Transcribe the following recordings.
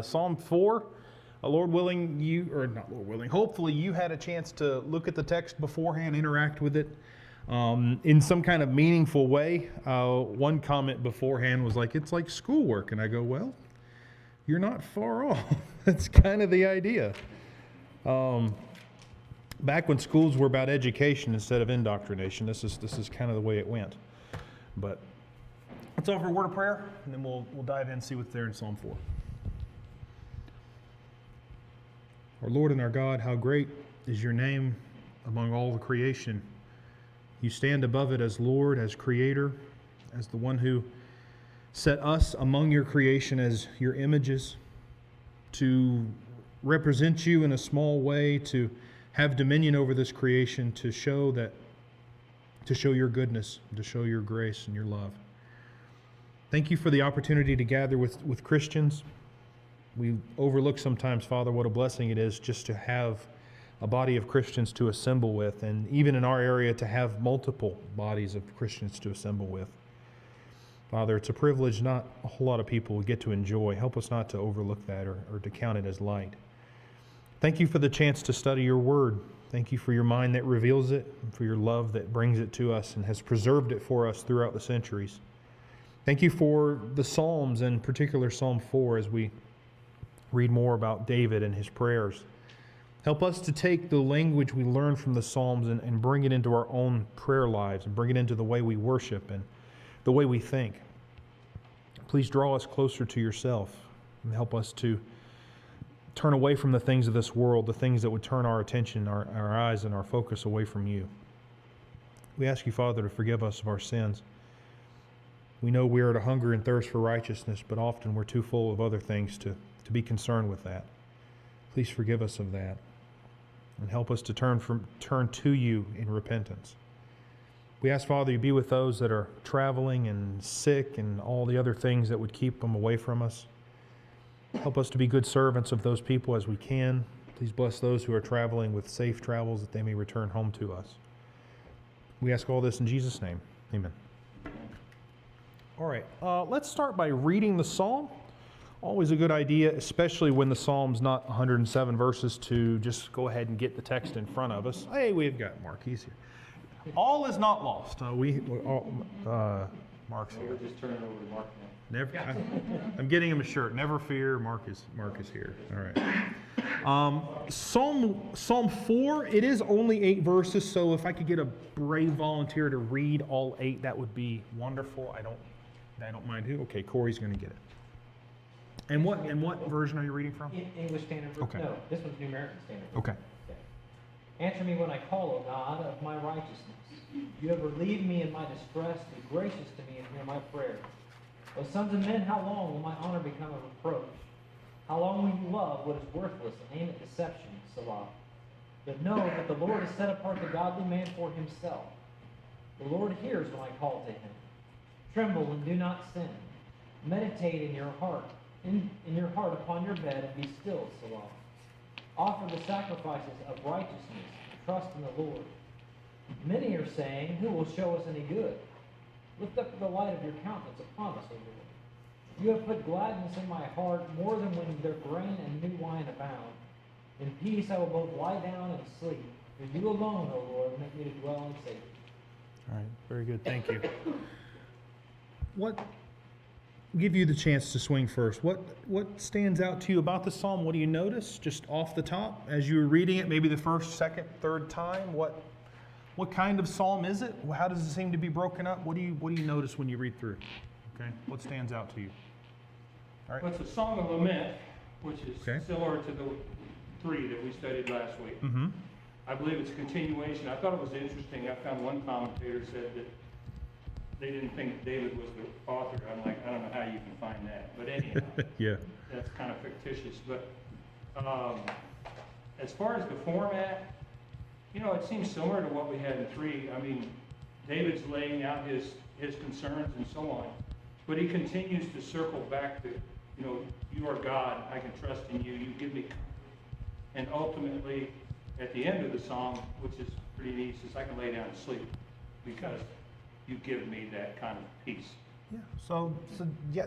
Psalm 4. Lord willing, hopefully you had a chance to look at the text beforehand, interact with it in some kind of meaningful way. One comment beforehand was like, it's like schoolwork. And I go, well, you're not far off. That's kind of the idea. Back when schools were about education instead of indoctrination, this is kind of the way it went. But let's offer a word of prayer, and then we'll dive in and see what's there in Psalm 4. Our Lord and our God, how great is your name among all the creation. You stand above it as Lord, as Creator, as the one who set us among your creation as your images, to represent you in a small way, to have dominion over this creation, to show your goodness, to show your grace and your love. Thank you for the opportunity to gather with Christians. We overlook sometimes, Father, what a blessing it is just to have a body of Christians to assemble with, and even in our area to have multiple bodies of Christians to assemble with. Father, it's a privilege not a whole lot of people get to enjoy. Help us not to overlook that or to count it as light. Thank you for the chance to study your word. Thank you for your mind that reveals it, and for your love that brings it to us and has preserved it for us throughout the centuries. Thank you for the Psalms, in particular Psalm 4, as we read more about David and his prayers. Help us to take the language we learn from the Psalms and bring it into our own prayer lives and bring it into the way we worship and the way we think. Please draw us closer to yourself and help us to turn away from the things of this world, the things that would turn our attention, our eyes, and our focus away from you. We ask you, Father, to forgive us of our sins. We know we are to hunger and thirst for righteousness, but often we're too full of other things to be concerned with that. Please forgive us of that and help us to turn to you in repentance. We ask, Father, you be with those that are traveling and sick and all the other things that would keep them away from us. Help us to be good servants of those people as we can. Please bless those who are traveling with safe travels that they may return home to us. We ask all this in Jesus' name. Amen. All right, let's start by reading the psalm. Always a good idea, especially when the psalm's not 107 verses, to just go ahead and get the text in front of us. Hey, we've got Mark. He's here. All is not lost. Mark's here. We'll just turn it over to Mark now. I'm getting him a shirt. Never fear, Mark is here. All right. Psalm 4, it is only 8 verses, so if I could get a brave volunteer to read all 8, that would be wonderful. I don't mind who. Okay, Corey's going to get it. And what version are you reading from? English Standard Version. Okay. No, this one's New American Standard. Okay. Answer me when I call, O God, of my righteousness. You have relieved me in my distress. Be gracious to me and hear my prayer. O sons of men, how long will my honor become a reproach? How long will you love what is worthless and aim at deception, Salah? But know that the Lord has set apart the godly man for himself. The Lord hears when I call to him. Tremble and do not sin. Meditate in your heart upon your bed, and be still, Salah. Offer the sacrifices of righteousness, and trust in the Lord. Many are saying, who will show us any good? Lift up the light of your countenance upon us, O Lord. You have put gladness in my heart more than when their grain and new wine abound. In peace I will both lie down and sleep. For you alone, O Lord, make me to dwell in safety. All right, very good. Thank you. Give you the chance to swing first. What stands out to you about the psalm? What do you notice just off the top as you were reading it, maybe the first, second, third time? What kind of psalm is it? How does it seem to be broken up? What do you notice when you read through? Okay, what stands out to you? All right. Well, it's a song of lament, which is similar to the 3 that we studied last week. Mm-hmm. I believe it's a continuation. I thought it was interesting. I found one commentator said that they didn't think David was the author. I'm like, I don't know how you can find that. But anyhow, yeah, that's kind of fictitious. But as far as the format, it seems similar to what we had in 3. I mean, David's laying out his concerns and so on. But he continues to circle back to, you are God. I can trust in you. You give me comfort. And ultimately, at the end of the psalm, which is pretty neat, says, I can lay down and sleep because you've given me that kind of peace. Yeah, so yeah,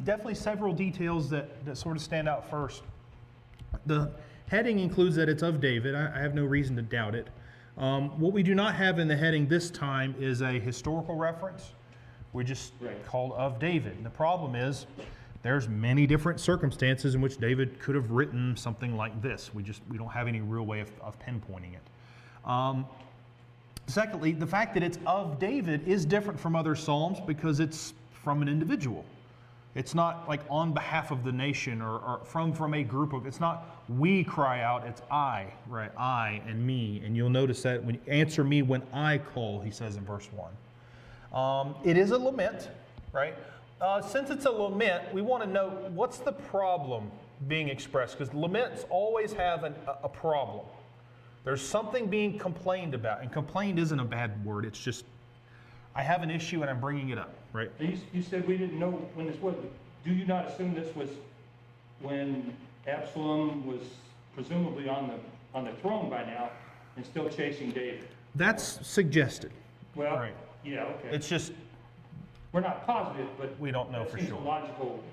definitely several details that sort of stand out first. The heading includes that it's of David. I have no reason to doubt it. What we do not have in the heading this time is a historical reference. We just called of David. And the problem is there's many different circumstances in which David could have written something like this. We don't have any real way of pinpointing it. Secondly, the fact that it's of David is different from other Psalms because it's from an individual. It's not like on behalf of the nation or from a group of, it's not we cry out, it's I, right? I and me. And you'll notice that when answer me when I call, he says in verse 1. It is a lament, right? Since it's a lament, we want to know what's the problem being expressed, because laments always have a problem. There's something being complained about, and complained isn't a bad word. It's just, I have an issue and I'm bringing it up, right? You said we didn't know when this was. Do you not assume this was when Absalom was presumably on the throne by now and still chasing David? That's suggested. Well, right. Yeah, okay. It's just, we're not positive, but we don't know that for seems sure. Logical.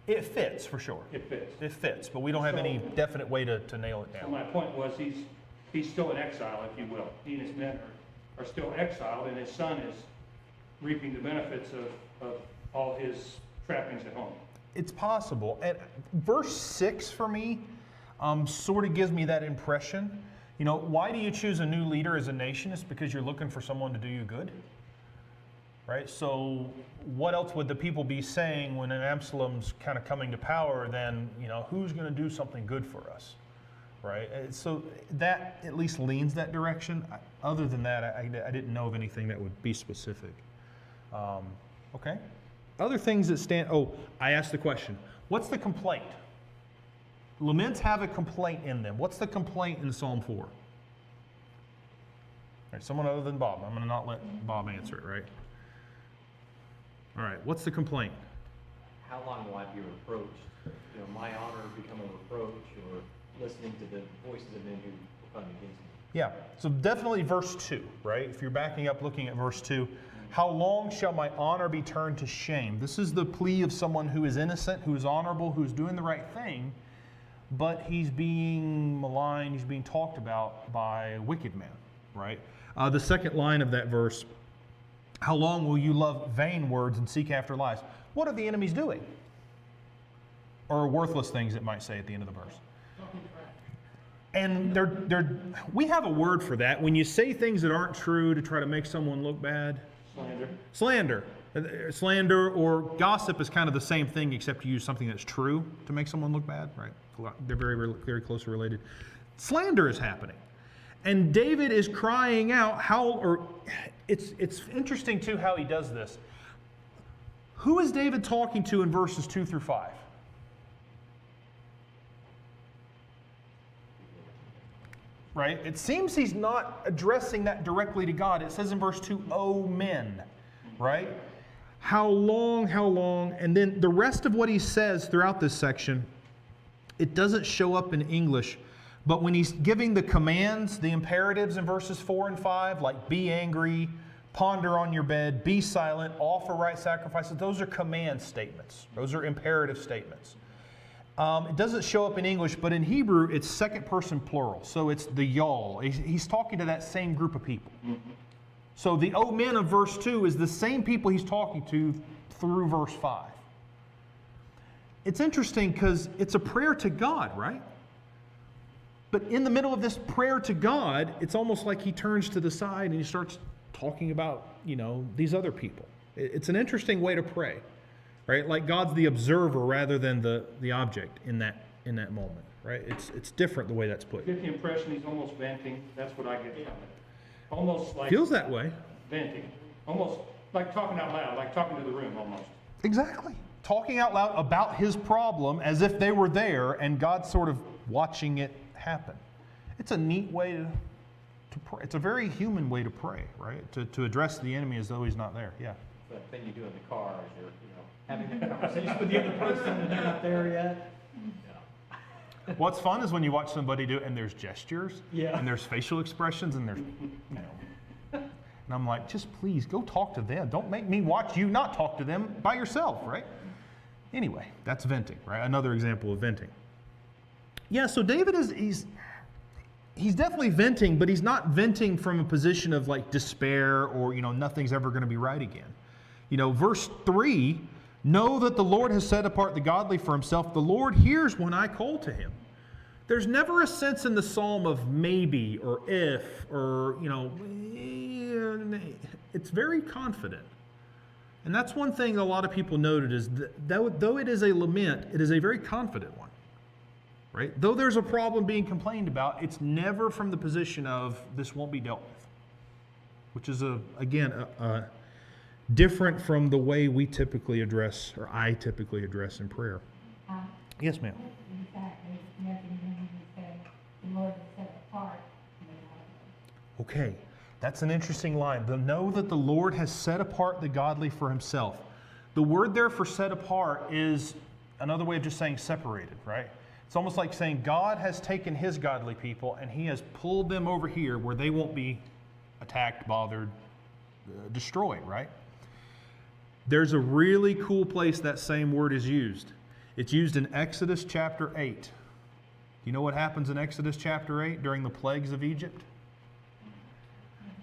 It fits for sure. It fits. It fits, but we don't have any definite way to nail it So down. my point was he's still in exile, if you will. He and his men are still exiled, and his son is reaping the benefits of all his trappings at home. It's possible. And verse 6 for me sort of gives me that impression. You know, why do you choose a new leader as a nation? It's because you're looking for someone to do you good. Right? So what else would the people be saying when an Absalom's kind of coming to power than, you know, who's going to do something good for us? Right? So that at least leans that direction. Other than that, I didn't know of anything that would be specific. Okay. Other things that stand, I asked the question, what's the complaint? Laments have a complaint in them. What's the complaint in Psalm 4? All right, someone other than Bob. I'm going to not let Bob answer it, right? All right, what's the complaint? How long will I be reproached? You know, my honor become a reproach, or listening to the voices of men who come against me. Yeah, so definitely verse 2, right? If you're backing up looking at verse 2, how long shall my honor be turned to shame? This is the plea of someone who is innocent, who is honorable, who is doing the right thing, but he's being maligned, he's being talked about by a wicked man, right? The second line of that verse, how long will you love vain words and seek after lies? What are the enemies doing? Or worthless things, it might say at the end of the verse. And we have a word for that. When you say things that aren't true to try to make someone look bad. Slander. Slander or gossip is kind of the same thing, except you use something that's true to make someone look bad, right? They're very, very closely related. Slander is happening. And David is crying out it's interesting too how he does this. Who is David talking to in verses 2 through 5? Right? It seems he's not addressing that directly to God. It says in verse 2, "O men," right? How long? And then the rest of what he says throughout this section, it doesn't show up in English, but when he's giving the commands, the imperatives in verses 4 and 5, like be angry, ponder on your bed, be silent, offer right sacrifices, those are command statements. Those are imperative statements. It doesn't show up in English, but in Hebrew, it's second person plural. So it's the y'all. He's talking to that same group of people. So the O men of verse 2 is the same people he's talking to through verse 5. It's interesting because it's a prayer to God, right? But in the middle of this prayer to God, it's almost like he turns to the side and he starts talking about, these other people. It's an interesting way to pray. Right? Like God's the observer rather than the object in that moment. Right? It's different the way that's put. I get the impression he's almost venting. That's what I get from it. Almost like Feels that way. venting. Almost like talking out loud, like talking to the room almost. Exactly. Talking out loud about his problem as if they were there and God's sort of watching it happen. It's a neat way to pray. It's a very human way to pray, right? To address the enemy as though he's not there. Yeah. That thing you do in the car as you're, having that conversation with the other person and they're not there yet. Yeah. What's fun is when you watch somebody do it and there's gestures, Yeah. and there's facial expressions, and there's, And I'm like, just please go talk to them. Don't make me watch you not talk to them by yourself, right? Anyway, that's venting, right? Another example of venting. Yeah, so David he's definitely venting, but he's not venting from a position of like despair or, nothing's ever going to be right again. Verse 3, know that the Lord has set apart the godly for himself. The Lord hears when I call to him. There's never a sense in the psalm of maybe or if or, it's very confident. And that's one thing a lot of people noted is that though it is a lament, it is a very confident one. Right? Though there's a problem being complained about, it's never from the position of this won't be dealt with. Which is, different from the way we typically address, or I typically address in prayer. Yes, ma'am. Okay, that's an interesting line. Know that the Lord has set apart the godly for himself. The word there for set apart is another way of just saying separated, right? It's almost like saying God has taken his godly people and he has pulled them over here where they won't be attacked, bothered, destroyed, right? There's a really cool place that same word is used. It's used in Exodus chapter 8. You know what happens in Exodus chapter 8 during the plagues of Egypt?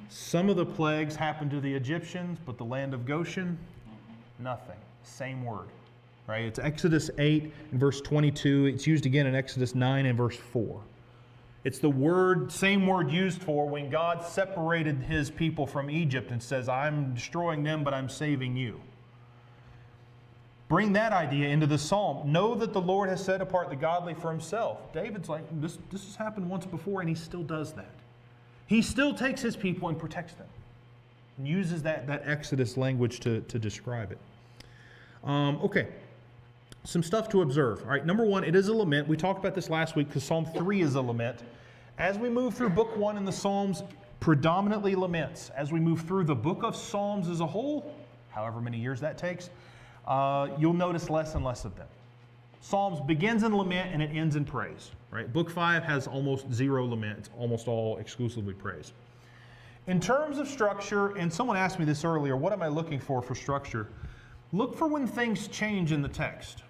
Some of the plagues happened to the Egyptians, but the land of Goshen, nothing. Same word. Right? It's Exodus 8 and verse 22. It's used again in Exodus 9 and verse 4. It's the same word used for when God separated his people from Egypt and says, I'm destroying them, but I'm saving you. Bring that idea into the psalm. Know that the Lord has set apart the godly for himself. David's like, this has happened once before, and he still does that. He still takes his people and protects them. And uses that Exodus language to describe it. Okay. Some stuff to observe. All right, number one, it is a lament. We talked about this last week because Psalm 3 is a lament. As we move through book 1 in the Psalms, predominantly laments. As we move through the book of Psalms as a whole, however many years that takes, you'll notice less and less of them. Psalms begins in lament and it ends in praise. Right? Book 5 has almost zero lament. It's almost all exclusively praise. In terms of structure, and someone asked me this earlier, what am I looking for structure? Look for when things change in the text.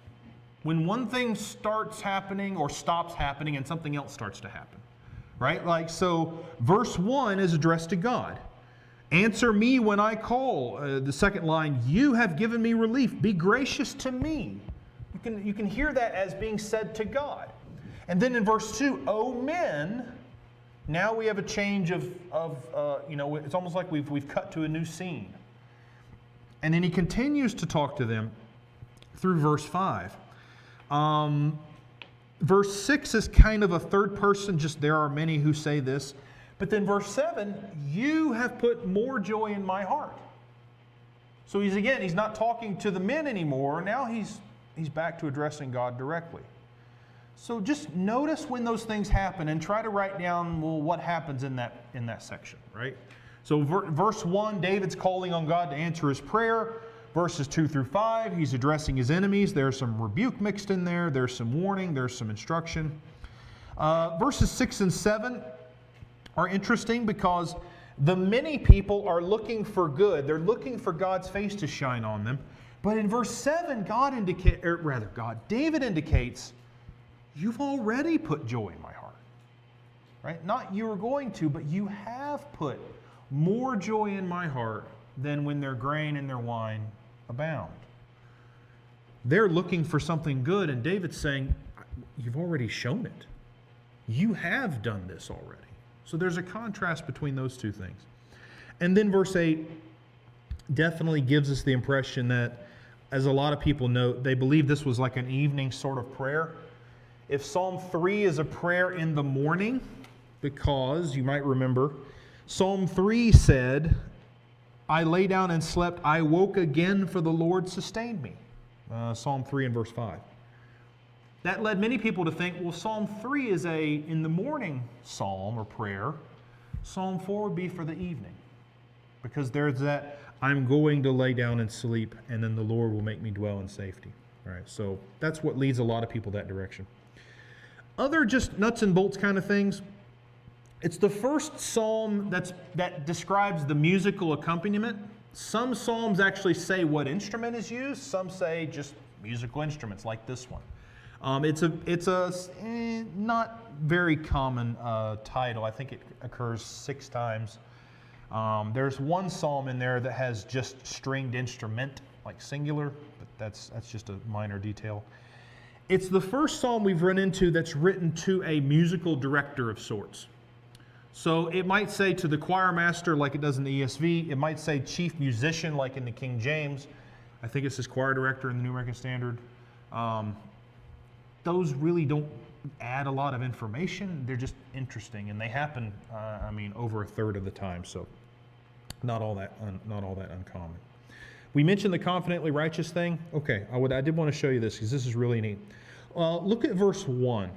When one thing starts happening or stops happening and something else starts to happen. Right? Like, so verse 1 is addressed to God. Answer me when I call. The second line, you have given me relief. Be gracious to me. You can hear that as being said to God. And then in verse 2, O men, now we have a change of it's almost like we've cut to a new scene. And then he continues to talk to them through verse 5. Verse 6 is kind of a third person, just there are many who say this. But then verse 7, you have put more joy in my heart. So he's not talking to the men anymore. Now he's back to addressing God directly. So just notice when those things happen and try to write down, what happens in that section, right? So verse 1, David's calling on God to answer his prayer. Verses 2 through 5, he's addressing his enemies. There's some rebuke mixed in there. There's some warning. There's some instruction. Verses 6 and 7 are interesting because the many people are looking for good. They're looking for God's face to shine on them. But in verse 7, David indicates, you've already put joy in my heart. Right? Not you are going to, but you have put more joy in my heart than when their grain and their wine abound. They're looking for something good, and David's saying, you've already shown it. You have done this already. So there's a contrast between those two things. And then verse 8 definitely gives us the impression that, as a lot of people note, they believe this was like an evening sort of prayer. If Psalm 3 is a prayer in the morning, because you might remember, Psalm 3 said, I lay down and slept, I woke again, for the Lord sustained me. Psalm 3 and verse 5. That led many people to think, well, Psalm 3 is in the morning psalm or prayer. Psalm 4 would be for the evening. Because there's that, I'm going to lay down and sleep, and then the Lord will make me dwell in safety. All right, so that's what leads a lot of people that direction. Other just nuts and bolts kind of things. It's the first psalm that describes the musical accompaniment. Some psalms actually say what instrument is used. Some say just musical instruments, like this one. It's a not very common title. I think it occurs 6 times. There's one psalm in there that has just stringed instrument, like singular, but that's just a minor detail. It's the first psalm we've run into that's written to a musical director of sorts. So it might say to the choir master, like it does in the ESV. It might say chief musician, like in the King James. I think it says choir director in the New American Standard. Those really don't add a lot of information. They're just interesting, and they happen, over a third of the time. So not all that uncommon. We mentioned the confidently righteous thing. Okay, I did want to show you this because this is really neat. Look at verse 1.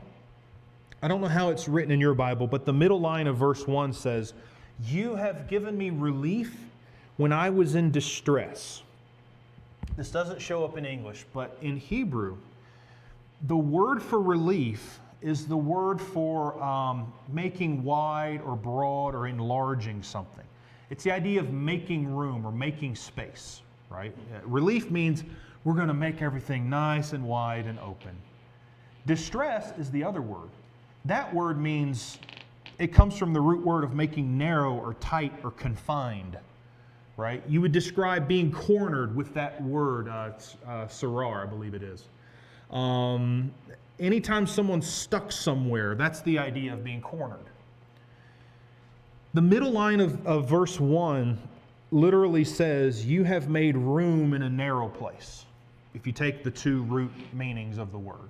I don't know how it's written in your Bible, but the middle line of verse 1 says, "You have given me relief when I was in distress." This doesn't show up in English, but in Hebrew, the word for relief is the word for making wide or broad or enlarging something. It's the idea of making room or making space, right? Relief means we're going to make everything nice and wide and open. Distress is the other word. That word means, it comes from the root word of making narrow or tight or confined, right? You would describe being cornered with that word, sarar, I believe it is. Anytime someone's stuck somewhere, that's the idea of being cornered. The middle line of verse 1 literally says, "You have made room in a narrow place," if you take the 2 root meanings of the word,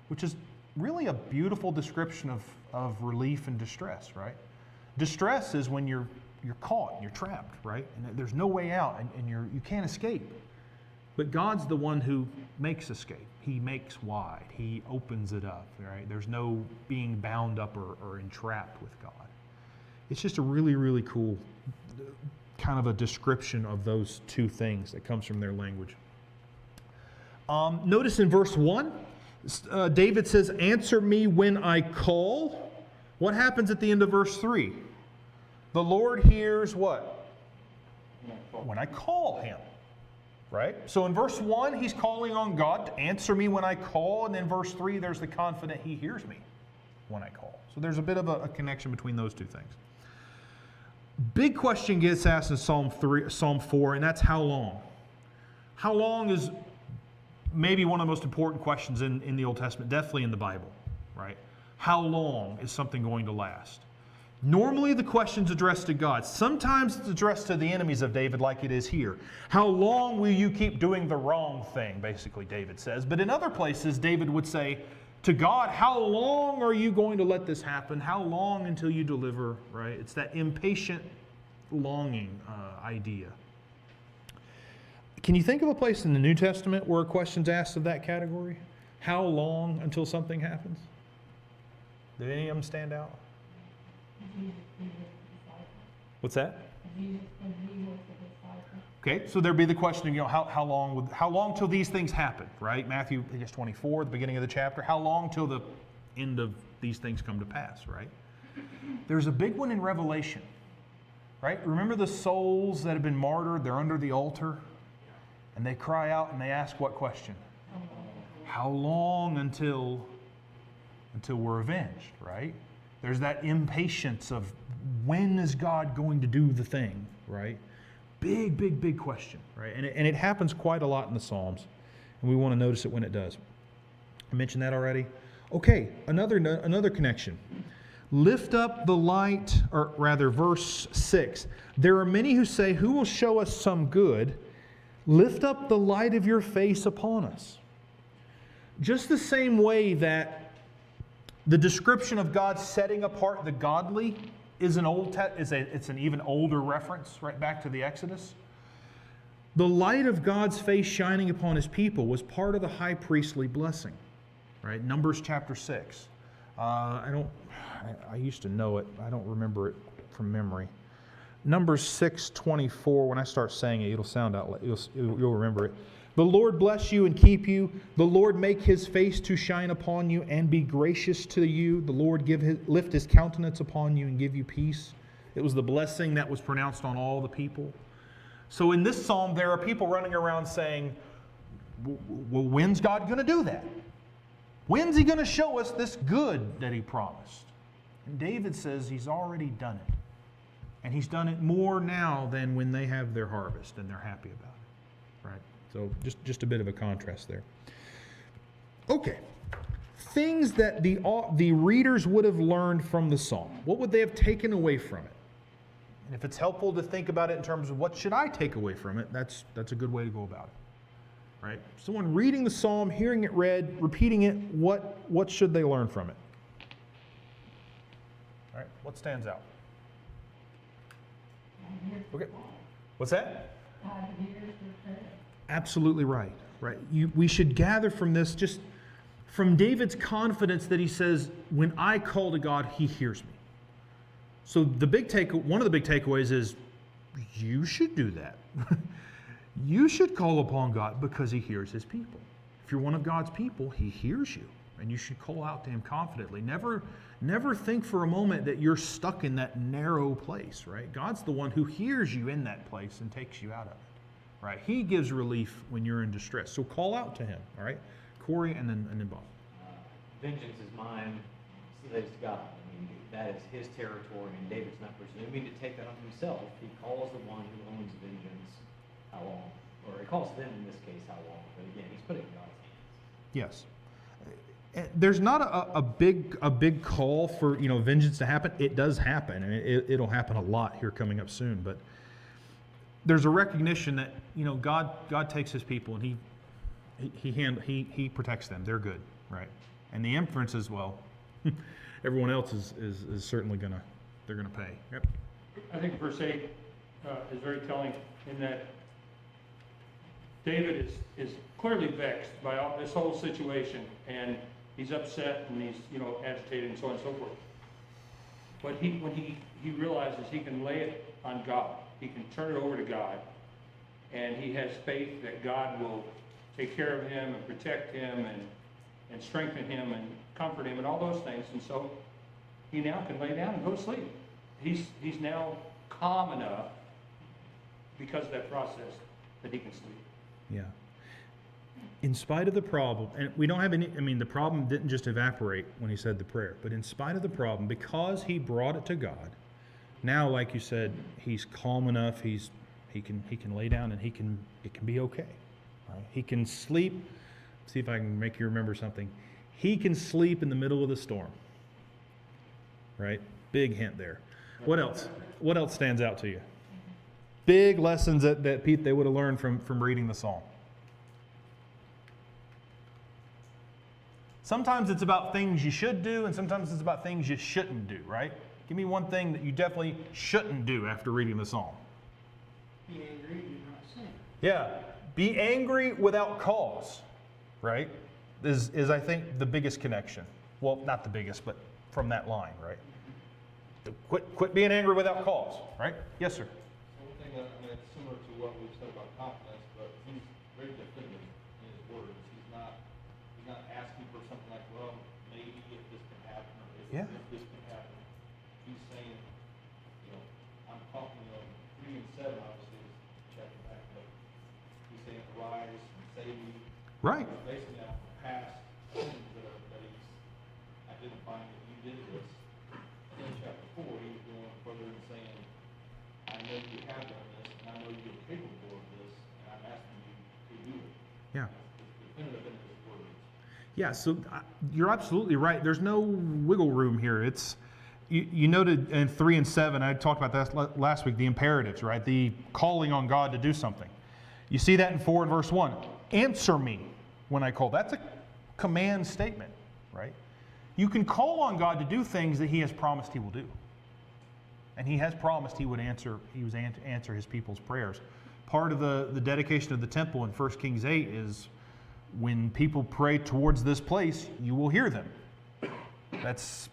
which is really a beautiful description of relief and distress, right? Distress is when you're caught, you're trapped, right? And there's no way out, and you can't escape. But God's the one who makes escape. He makes wide. He opens it up, right? There's no being bound up or entrapped with God. It's just a really, really cool kind of a description of those 2 things that comes from their language. Notice in verse 1, David says, "Answer me when I call." What happens at the end of verse 3? The Lord hears what? When I call him. Right? So in verse 1, he's calling on God to answer me when I call. And then verse 3, there's the confident he hears me when I call. So there's a bit of a connection between those 2 things. Big question gets asked in Psalm 4, and that's how long? How long is maybe one of the most important questions in the Old Testament, definitely in the Bible, right? How long is something going to last? Normally the question's addressed to God. Sometimes it's addressed to the enemies of David, like it is here. How long will you keep doing the wrong thing, basically, David says. But in other places, David would say to God, how long are you going to let this happen? How long until you deliver, right? It's that impatient longing idea. Can you think of a place in the New Testament where a question's asked of that category? How long until something happens? Did any of them stand out? What's that? Okay, so there'd be the question, how long till these things happen, right? Matthew, I guess 24, the beginning of the chapter. How long till the end of these things come to pass, right? There's a big one in Revelation, right? Remember the souls that have been martyred? They're under the altar, and they cry out and they ask what question? How long until we're avenged, right? There's that impatience of when is God going to do the thing, right? Big, big, big question, right? And it happens quite a lot in the Psalms, and we want to notice it when it does. I mentioned that already. Okay, another connection. Lift up the light, or rather, verse 6. There are many who say, "Who will show us some good? Lift up the light of your face upon us." Just the same way that the description of God setting apart the godly is it's an even older reference, right back to the Exodus. The light of God's face shining upon his people was part of the high priestly blessing, right? Numbers chapter 6. I used to know it. I don't remember it from memory. Numbers 6:24. When I start saying it, it'll sound out. You'll remember it. The Lord bless you and keep you. The Lord make his face to shine upon you and be gracious to you. The Lord lift his countenance upon you and give you peace. It was the blessing that was pronounced on all the people. So in this psalm, there are people running around saying, well, when's God going to do that? When's he going to show us this good that he promised? And David says he's already done it. And he's done it more now than when they have their harvest and they're happy about it. Right? So just a bit of a contrast there. Okay. Things that the readers would have learned from the psalm. What would they have taken away from it? And if it's helpful to think about it in terms of what should I take away from it, that's a good way to go about it. Right? Someone reading the psalm, hearing it read, repeating it, what should they learn from it? All right, what stands out? Okay. What's that? Absolutely right. Right. We should gather from this just from David's confidence that he says, when I call to God, he hears me. So one of the big takeaways is you should do that. You should call upon God because he hears his people. If you're one of God's people, he hears you. And you should call out to him confidently. Never think for a moment that you're stuck in that narrow place, right? God's the one who hears you in that place and takes you out of it, right? He gives relief when you're in distress. So call out to him, all right? Corey and then Bob. Vengeance is mine, says God. I mean, that is his territory, and David's not presuming to take that on himself. He calls the one who owns vengeance how long, or he calls them in this case how long. But again, he's putting it in God's hands. Yes. There's not a big call for vengeance to happen. It does happen, and it'll happen a lot here coming up soon. But there's a recognition that God takes his people and he protects them. They're good, right? And the inference is, well, everyone else is certainly they're gonna pay. Yep. I think verse 8 is very telling in that David is clearly vexed by all this whole situation, and he's upset and he's agitated and so on and so forth. But when he realizes he can lay it on God, he can turn it over to God, and he has faith that God will take care of him and protect him and strengthen him and comfort him and all those things. And so he now can lay down and go to sleep. He's now calm enough because of that process that he can sleep. Yeah. In spite of the problem, and we don't have the problem didn't just evaporate when he said the prayer, but in spite of the problem, because he brought it to God, now, like you said, he's calm enough, he can lay down and it can be okay. Right? He can sleep. See if I can make you remember something. He can sleep in the middle of the storm. Right? Big hint there. What else? What else stands out to you? Big lessons that Pete they would have learned from reading the psalm. Sometimes it's about things you should do, and sometimes it's about things you shouldn't do, right? Give me one thing that you definitely shouldn't do after reading the psalm. Be angry and do not sin. Yeah. Be angry without cause, right? Is I think the biggest connection. Well, not the biggest, but from that line, right? Quit being angry without cause, right? Yes, sir. One thing, it's similar to what we've said about confidence, but he's very definitive in his words. He's not asking for something like, well, maybe if this can happen, or if this can happen. He's saying, I'm talking 3 and 7, obviously, is chapter back, but he's saying, arise and save me. Right. He's basically out the past sins that he's identifying that you did this. And in chapter 4, he was going further and saying, I know you have done this, and I know you're capable of this, and I'm asking you to do it. Yeah. It's definitive in his words. Yeah, so you're absolutely right. There's no wiggle room here. It's you noted in 3 and 7, I talked about that last week, the imperatives, right? The calling on God to do something. You see that in 4 and verse 1. Answer me when I call. That's a command statement, right? You can call on God to do things that he has promised he will do. And he has promised he would answer his people's prayers. Part of the dedication of the temple in 1 Kings 8 is when people pray towards this place, you will hear them. That's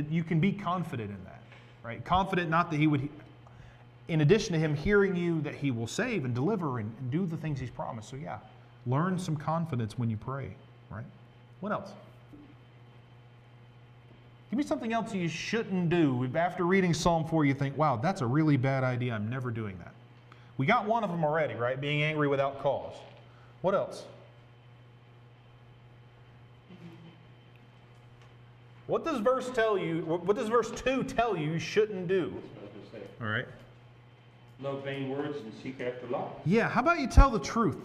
you can be confident in that, right? Confident not that he would, in addition to him hearing you, that he will save and deliver and do the things he's promised. So yeah, Learn some confidence when you pray, right? What else? Give me something else you shouldn't do. If after reading Psalm 4, you think, wow, that's a really bad idea. I'm never doing that. We got one of them already, right? Being angry without cause. What else? What does verse tell you? What does verse 2 tell you shouldn't do? That's what I was gonna say. All right. Love vain words and seek after lies. Yeah, how about you tell the truth?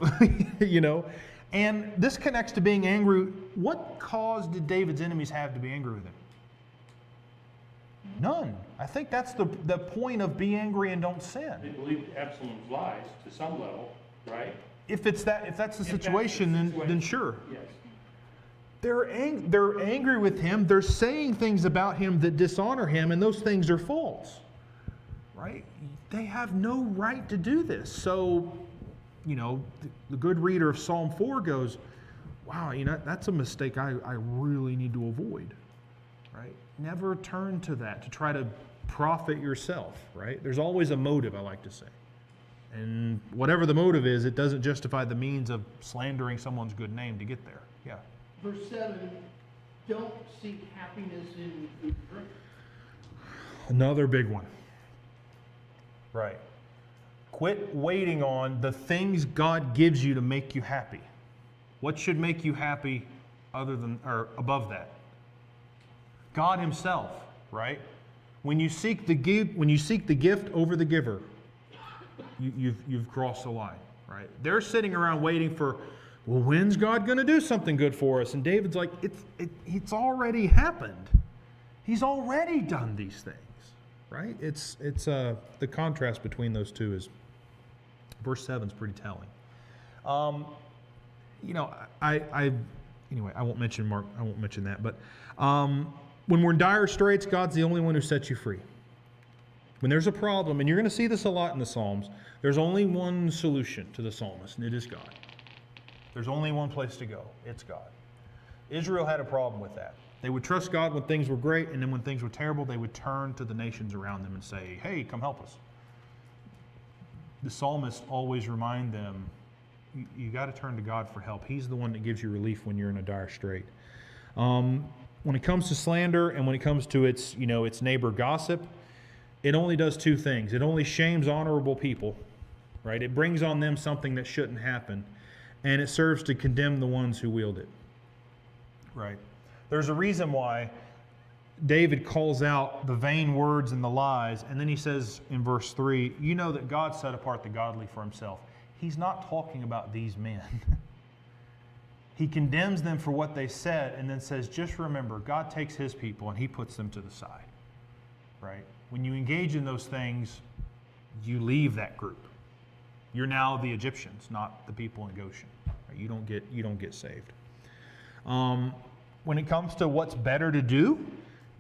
You know? And this connects to being angry. What cause did David's enemies have to be angry with him? None. I think that's the point of be angry and don't sin. They believed Absalom's lies to some level, right? If that's the If that's the situation, then situation. sure. Yes. They're angry with him. They're saying things about him that dishonor him, and those things are false. Right? They have no right to do this. So, you know, the good reader of Psalm 4 goes, wow, you know, that's a mistake I really need to avoid. Right? Never turn to that to try to profit yourself. Right? There's always a motive, I like to say. And whatever the motive is, it doesn't justify the means of slandering someone's good name to get there. Yeah. Verse 7, don't seek happiness in food and drink. Another big one. Right. Quit waiting on the things God gives you to make you happy. What should make you happy other than or above that? God Himself, right? When you seek the gift over the giver, you've crossed the line, right? They're sitting around waiting for, well, when's God going to do something good for us? And David's like, it's already happened. He's already done these things, right? It's the contrast between those two is verse 7 is pretty telling. You know, anyway, I won't mention Mark. I won't mention that. But when we're in dire straits, God's the only one who sets you free. When there's a problem, and you're going to see this a lot in the Psalms, there's only one solution to the psalmist, and it is God. There's only one place to go. It's God. Israel had a problem with that. They would trust God when things were great, and then when things were terrible, they would turn to the nations around them and say, hey, come help us. The psalmists always remind them, you got to turn to God for help. He's the one that gives you relief when you're in a dire strait. When it comes to slander and when it comes to its neighbor gossip, it only does two things. It only shames honorable people, right? It brings on them something that shouldn't happen, and it serves to condemn the ones who wield it, right? There's a reason why David calls out the vain words and the lies, and then he says in verse 3, you know that God set apart the godly for Himself. He's not talking about these men. He condemns them for what they said and then says, just remember, God takes His people and He puts them to the side, right? When you engage in those things, you leave that group. You're now the Egyptians, not the people in Goshen. Right? You don't get saved. When it comes to what's better to do,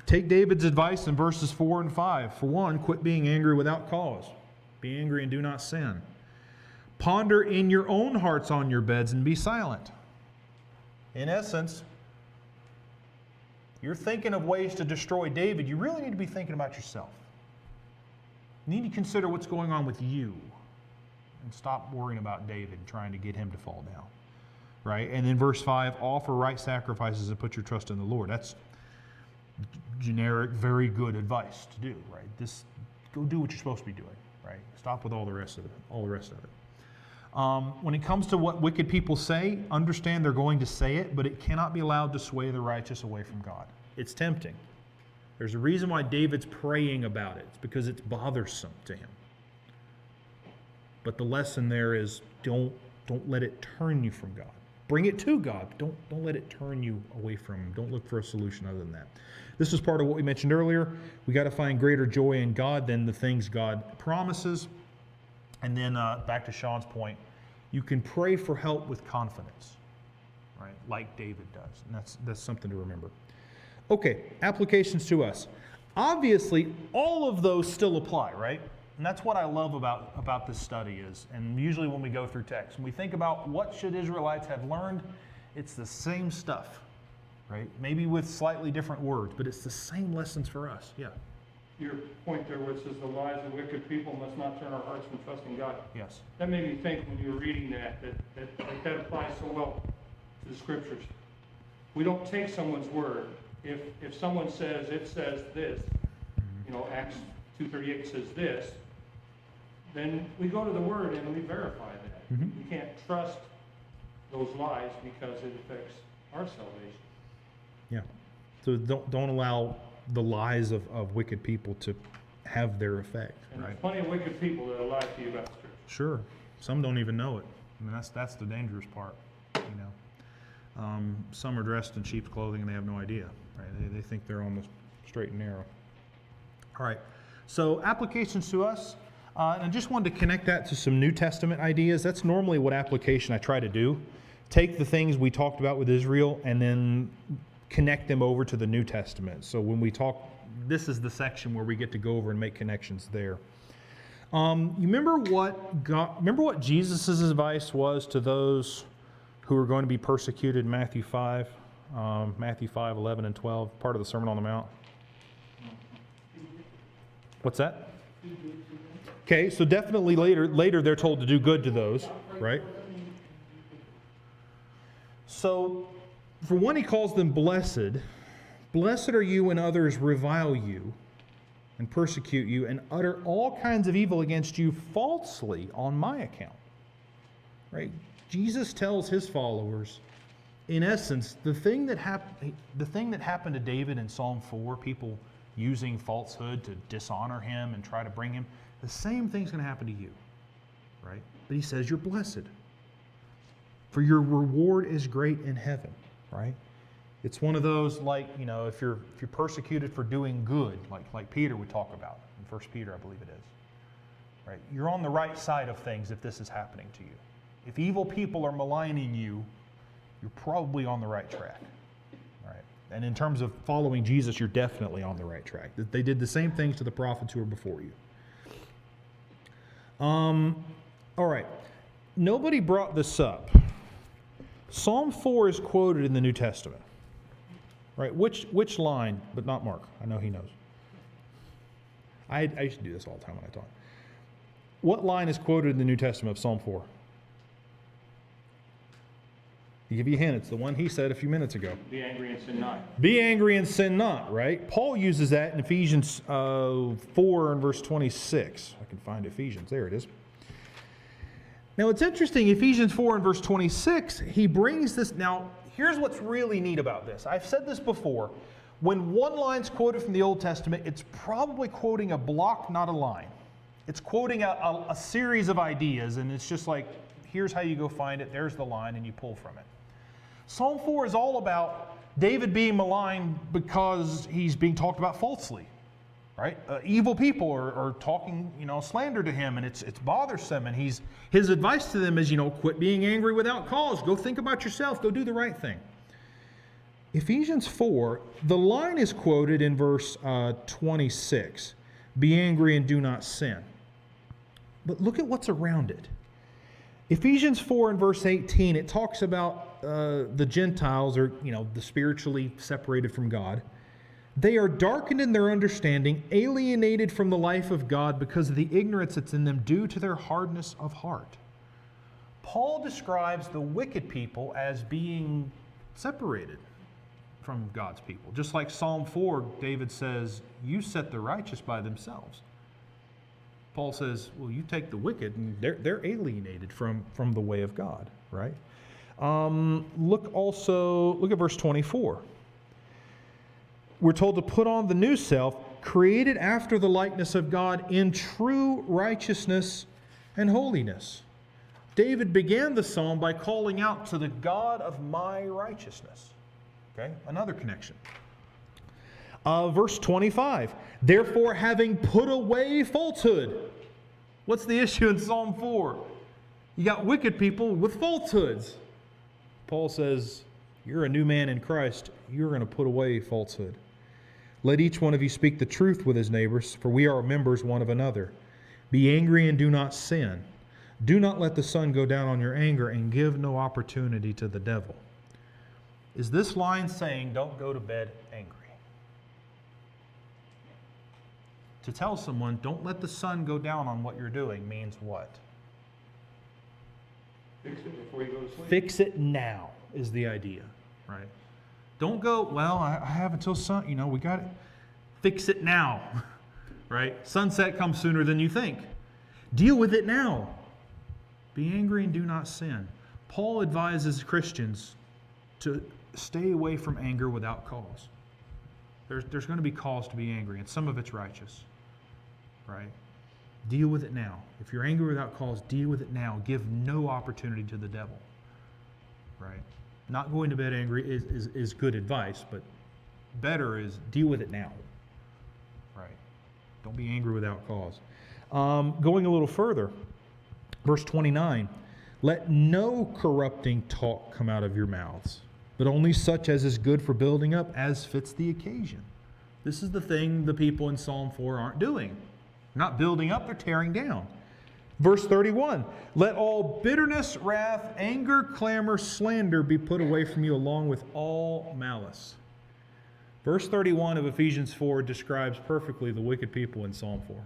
take David's advice in verses 4 and 5. For one, quit being angry without cause. Be angry and do not sin. Ponder in your own hearts on your beds and be silent. In essence, you're thinking of ways to destroy David. You really need to be thinking about yourself. You need to consider what's going on with you and stop worrying about David and trying to get him to fall down. Right? And in verse 5, offer right sacrifices and put your trust in the Lord. That's generic, very good advice to do, right? Go do what you're supposed to be doing, right? Stop with all the rest of it. When it comes to what wicked people say, understand they're going to say it, but it cannot be allowed to sway the righteous away from God. It's tempting. There's a reason why David's praying about it. It's because it's bothersome to him. But the lesson there is don't let it turn you from God. Bring it to God. Don't let it turn you away from Him. Don't look for a solution other than that. This is part of what we mentioned earlier. We got to find greater joy in God than the things God promises. And then back to Sean's point, you can pray for help with confidence, right? Like David does. And that's something to remember. Okay, applications to us. Obviously, all of those still apply, right? And that's what I love about this study is, and usually when we go through text, when we think about what should Israelites have learned, it's the same stuff, right? Maybe with slightly different words, but it's the same lessons for us. Yeah. your point there where it says the lies of wicked people must not turn our hearts from trusting God. Yes. That made me think when you were reading that applies so well to the scriptures. We don't take someone's word. If someone says, it says this, Acts 2:38 says this, then we go to the word and we verify that. Mhm. We can't trust those lies because it affects our salvation. Yeah. So don't allow the lies of wicked people to have their effect, And right? there's plenty of wicked people that will lie to you about the scripture. Sure. Some don't even know it. I mean, that's the dangerous part, Some are dressed in sheep's clothing and they have no idea, right? They think they're on the straight and narrow. All right. So applications to us. And I just wanted to connect that to some New Testament ideas. That's normally what application I try to do. Take the things we talked about with Israel and then connect them over to the New Testament. So when we talk, this is the section where we get to go over and make connections there. You remember what Jesus' advice was to those who were going to be persecuted in Matthew 5, 11 and 12, part of the Sermon on the Mount? What's that? Okay, so definitely later they're told to do good to those, right? So, for one, he calls them blessed. Blessed are you when others revile you and persecute you and utter all kinds of evil against you falsely on my account. Right? Jesus tells his followers, in essence, the thing that happened to David in Psalm 4, people using falsehood to dishonor him and try to bring him, the same thing's going to happen to you. Right? But he says you're blessed. For your reward is great in heaven. Right? It's one of those if you're persecuted for doing good, like Peter would talk about in 1 Peter, I believe it is. Right? You're on the right side of things if this is happening to you. If evil people are maligning you, you're probably on the right track. Right? And in terms of following Jesus, you're definitely on the right track. They did the same things to the prophets who were before you. All right. Nobody brought this up. Psalm 4 is quoted in the New Testament. Right? Which line? But not Mark. I know he knows. I used to do this all the time when I taught. What line is quoted in the New Testament of Psalm 4? To give you a hint, it's the one he said a few minutes ago. Be angry and sin not. Be angry and sin not, right? Paul uses that in Ephesians 4 and verse 26. I can find Ephesians. There it is. Now, it's interesting, Ephesians 4 and verse 26, he brings this. Now, here's what's really neat about this. I've said this before. When one line's quoted from the Old Testament, it's probably quoting a block, not a line. It's quoting a series of ideas, and it's just like, here's how you go find it, there's the line, and you pull from it. Psalm 4 is all about David being maligned because he's being talked about falsely. Right? Evil people are talking, slander to him, and it's bothersome. And his advice to them is, quit being angry without cause. Go think about yourself. Go do the right thing. Ephesians 4, the line is quoted in verse 26. Be angry and do not sin. But look at what's around it. Ephesians 4 and verse 18, it talks about the Gentiles, or the spiritually separated from God. They are darkened in their understanding, alienated from the life of God because of the ignorance that's in them due to their hardness of heart. Paul describes the wicked people as being separated from God's people. Just like Psalm 4, David says, you set the righteous by themselves. Paul says, well, you take the wicked and they're alienated from the way of God, right? Look at verse 24. We're told to put on the new self, created after the likeness of God in true righteousness and holiness. David began the psalm by calling out to the God of my righteousness. Okay, another connection. Verse 25, therefore having put away falsehood. What's the issue in Psalm 4? You got wicked people with falsehoods. Paul says, you're a new man in Christ. You're going to put away falsehood. Let each one of you speak the truth with his neighbors, for we are members one of another. Be angry and do not sin. Do not let the sun go down on your anger, and give no opportunity to the devil. Is this line saying don't go to bed angry? To tell someone, don't let the sun go down on what you're doing, means what? Fix it before you go to sleep. Fix it now is the idea, right? Don't go, well, I have until sun, we got it. Fix it now, right? Sunset comes sooner than you think. Deal with it now. Be angry and do not sin. Paul advises Christians to stay away from anger without cause. There's going to be cause to be angry, and some of it's righteous, right? Deal with it now. If you're angry without cause, deal with it now. Give no opportunity to the devil, right? Not going to bed angry is good advice, but better is deal with it now, right? Don't be angry without cause. Going a little further, verse 29, let no corrupting talk come out of your mouths, but only such as is good for building up as fits the occasion. This is the thing the people in Psalm 4 aren't doing. Not building up, they're tearing down. Verse 31, let all bitterness, wrath, anger, clamor, slander be put away from you along with all malice. Verse 31 of Ephesians 4 describes perfectly the wicked people in Psalm 4.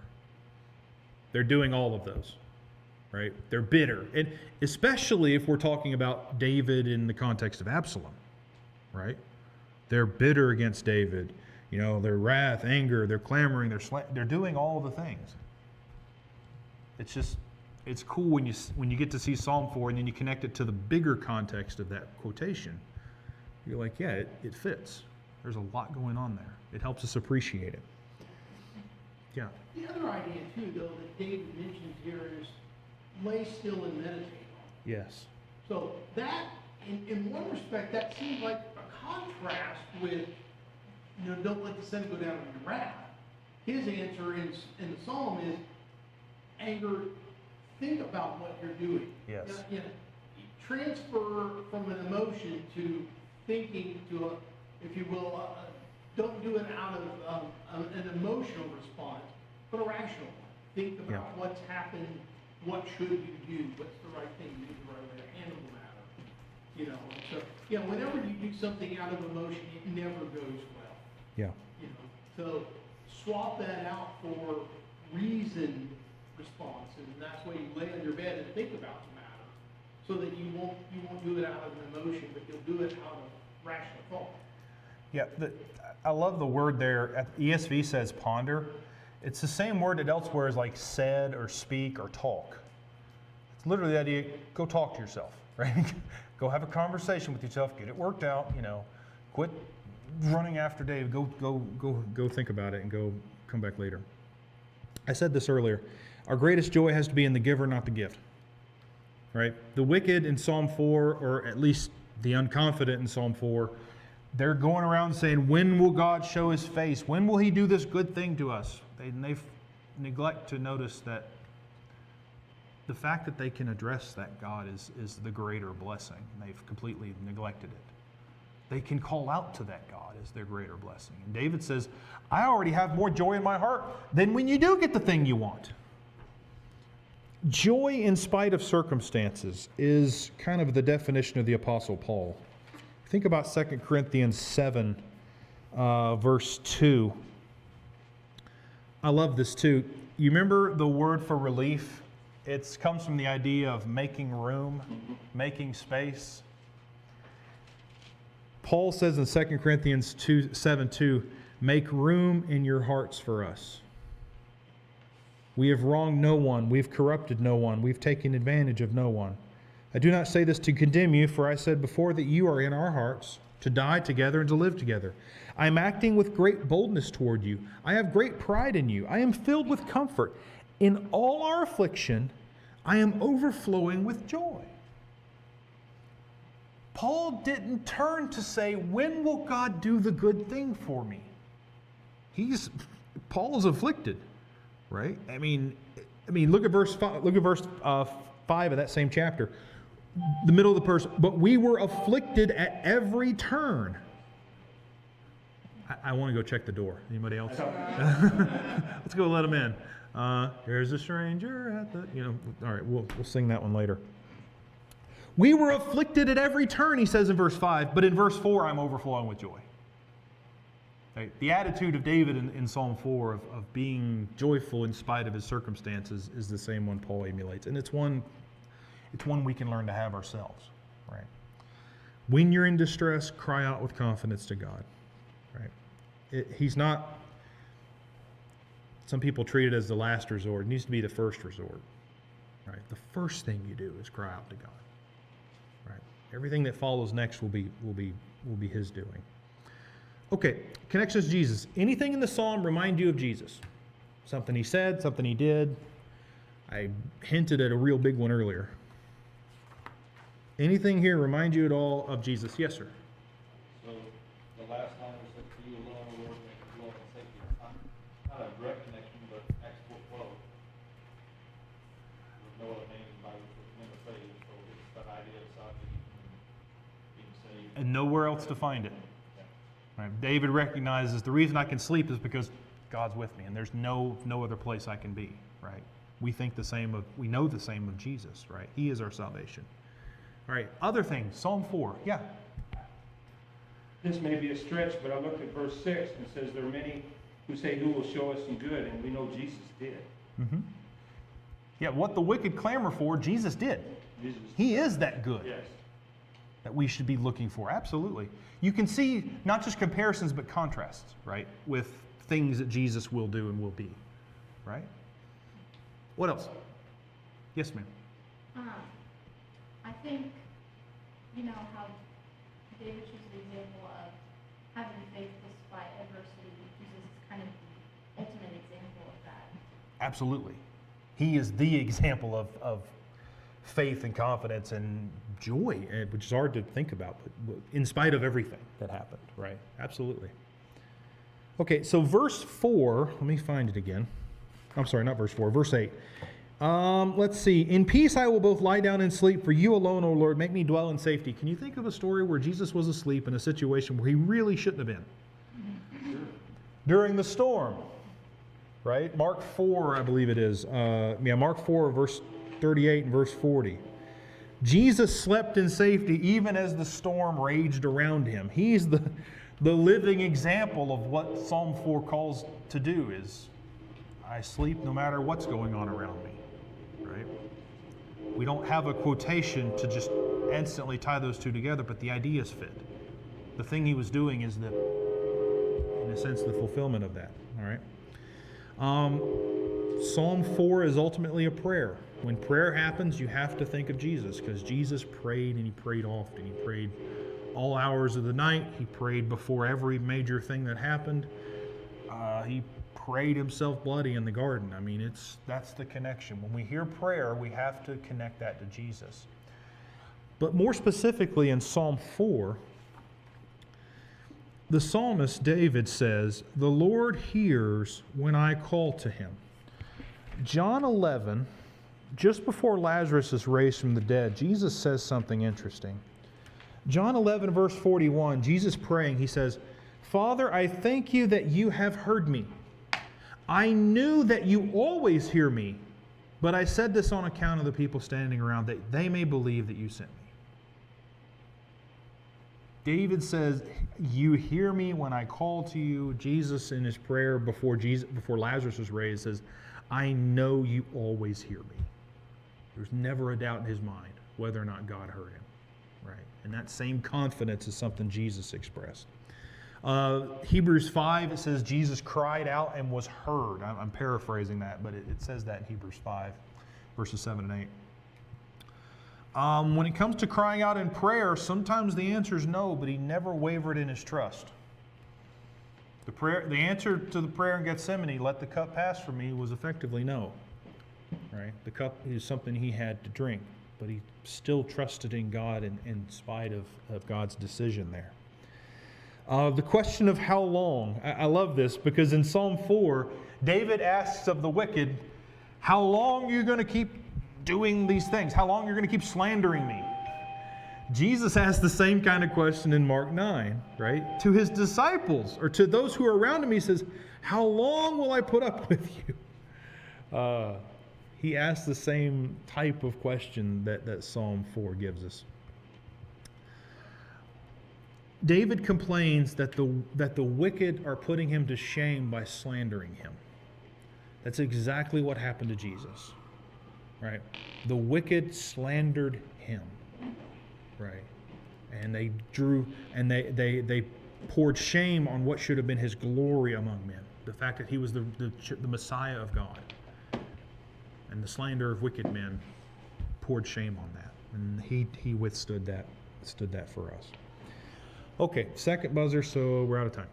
They're doing all of those, right? They're bitter. And especially if we're talking about David in the context of Absalom, right? They're bitter against David. Their wrath, anger, they're clamoring, they're doing all the things. It's cool when you get to see Psalm 4 and then you connect it to the bigger context of that quotation. You're like, yeah, it fits. There's a lot going on there. It helps us appreciate it. Yeah. The other idea too, though, that David mentions here is lay still and meditate on. Yes. So that, in one respect, that seems like a contrast with, don't let the sun go down on your wrath. His answer in the psalm is, anger, think about what you're doing. Yes. Transfer from an emotion to thinking to, if you will, don't do it out of an emotional response, but a rational one. Think about what's happened, what should you do, what's the right thing to do, the right way to handle the matter. So, whenever you do something out of emotion, it never goes well. Yeah. So swap that out for reasoned responses, and that's why you lay on your bed and think about the matter, so that you won't do it out of an emotion, but you'll do it out of rational thought. Yeah, I love the word there. ESV says ponder. It's the same word that elsewhere is like said or speak or talk. It's literally the idea, go talk to yourself, right? Go have a conversation with yourself, get it worked out, quit running after Dave. Go think about it and go come back later. I said this earlier. Our greatest joy has to be in the giver, not the gift. Right? The wicked in Psalm 4, or at least the unconfident in Psalm 4, they're going around saying, when will God show his face? When will he do this good thing to us? They neglect to notice that the fact that they can address that God is the greater blessing. They've completely neglected it. They can call out to that God as their greater blessing. And David says, I already have more joy in my heart than when you do get the thing you want. Joy in spite of circumstances is kind of the definition of the Apostle Paul. Think about 2 Corinthians 7, verse 2. I love this too. You remember the word for relief? It comes from the idea of making room, making space. Paul says in 2 Corinthians 7:2, make room in your hearts for us. We have wronged no one, we've corrupted no one, we've taken advantage of no one. I do not say this to condemn you, for I said before that you are in our hearts, to die together and to live together. I am acting with great boldness toward you. I have great pride in you. I am filled with comfort. In all our affliction, I am overflowing with joy. Paul didn't turn to say, when will God do the good thing for me? Paul is afflicted, right? I mean, look at verse 5, look at verse 5 of that same chapter. The middle of the verse, but we were afflicted at every turn. I want to go check the door. Anybody else? Let's go let him in. Here's a stranger at the, all right, we'll sing that one later. We were afflicted at every turn, he says in verse 5, but in verse 4, I'm overflowing with joy. Right? The attitude of David in Psalm 4 of being joyful in spite of his circumstances is the same one Paul emulates. And it's one we can learn to have ourselves. Right? When you're in distress, cry out with confidence to God. Right? He's not, some people treat it as the last resort. It needs to be the first resort. Right? The first thing you do is cry out to God. Right? Everything that follows next will be his doing. Okay, connections to Jesus. Anything in the psalm remind you of Jesus? Something he said, something he did. I hinted at a real big one earlier. Anything here remind you at all of Jesus? Yes, sir. So the last line was that for you alone, O Lord, make love and safety. It's not a direct connection, but Acts 4:12. There's no other name by which men are saved, so it's that idea of salvation and being saved. And nowhere else to find it. Right? David recognizes the reason I can sleep is because God's with me, and there's no other place I can be. Right? We know the same of Jesus. Right? He is our salvation. All right. Other things. Psalm 4. Yeah. This may be a stretch, but I looked at verse 6 and it says there are many who say, who will show us some good? And we know Jesus did. Mm-hmm. Yeah. What the wicked clamor for, Jesus did. Jesus. He is that good. Yes. That we should be looking for. Absolutely. You can see not just comparisons, but contrasts, right, with things that Jesus will do and will be, right? What else? Yes, ma'am. I think, you know, how David chose the example of having faith despite adversity. Jesus is kind of the ultimate example of that. Absolutely. He is the example of faith and confidence and joy, which is hard to think about, but in spite of everything that happened, right? Absolutely. Okay, so verse 4, let me find it again. I'm sorry, not verse 4, verse 8. Let's see. In peace I will both lie down and sleep, for you alone, O Lord, make me dwell in safety. Can you think of a story where Jesus was asleep in a situation where he really shouldn't have been? Sure. During the storm, right? Mark 4, I believe it is. Mark 4, verse 38 and verse 40. Jesus slept in safety even as the storm raged around him. He's the living example of what Psalm 4 calls to do is, I sleep no matter what's going on around me, right? We don't have a quotation to just instantly tie those two together, but the ideas fit. The thing he was doing is in a sense, the fulfillment of that, all right? Psalm 4 is ultimately a prayer. When prayer happens, you have to think of Jesus, because Jesus prayed, and he prayed often. He prayed all hours of the night. He prayed before every major thing that happened. He prayed himself bloody in the garden. I mean, that's the connection. When we hear prayer, we have to connect that to Jesus. But more specifically in Psalm 4, the psalmist David says, "The Lord hears when I call to him." John 11, just before Lazarus is raised from the dead, Jesus says something interesting. John 11, verse 41, Jesus praying, he says, "Father, I thank you that you have heard me. I knew that you always hear me, but I said this on account of the people standing around, that they may believe that you sent me." David says, you hear me when I call to you. Jesus in his prayer before Lazarus was raised says, I know you always hear me. There's never a doubt in his mind whether or not God heard him. Right? And that same confidence is something Jesus expressed. Hebrews 5, it says Jesus cried out and was heard. I'm paraphrasing that, but it says that in Hebrews 5, verses 7 and 8. When it comes to crying out in prayer, sometimes the answer is no, but he never wavered in his trust. The answer to the prayer in Gethsemane, let the cup pass from me, was effectively no. Right? The cup is something he had to drink, but he still trusted in God in spite of God's decision there. The question of how long, I love this, because in Psalm 4, David asks of the wicked, how long are you going to keep doing these things? How long are you going to keep slandering me? Jesus asked the same kind of question in Mark 9, right? To his disciples, or to those who are around him, he says, how long will I put up with you? He asked the same type of question that Psalm 4 gives us. David complains that the wicked are putting him to shame by slandering him. That's exactly what happened to Jesus, right? The wicked slandered him, right? And they they poured shame on what should have been his glory among men, the fact that he was the Messiah of God. And the slander of wicked men poured shame on that, and he withstood that, stood that for us. Okay, second buzzer, so we're out of time.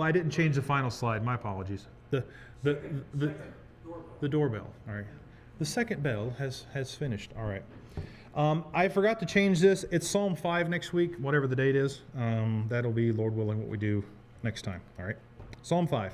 I didn't change the final slide. My apologies. The doorbell. All right. The second bell has finished. All right. I forgot to change this. It's Psalm 5 next week, whatever the date is. That'll be, Lord willing, what we do next time. All right. Psalm 5.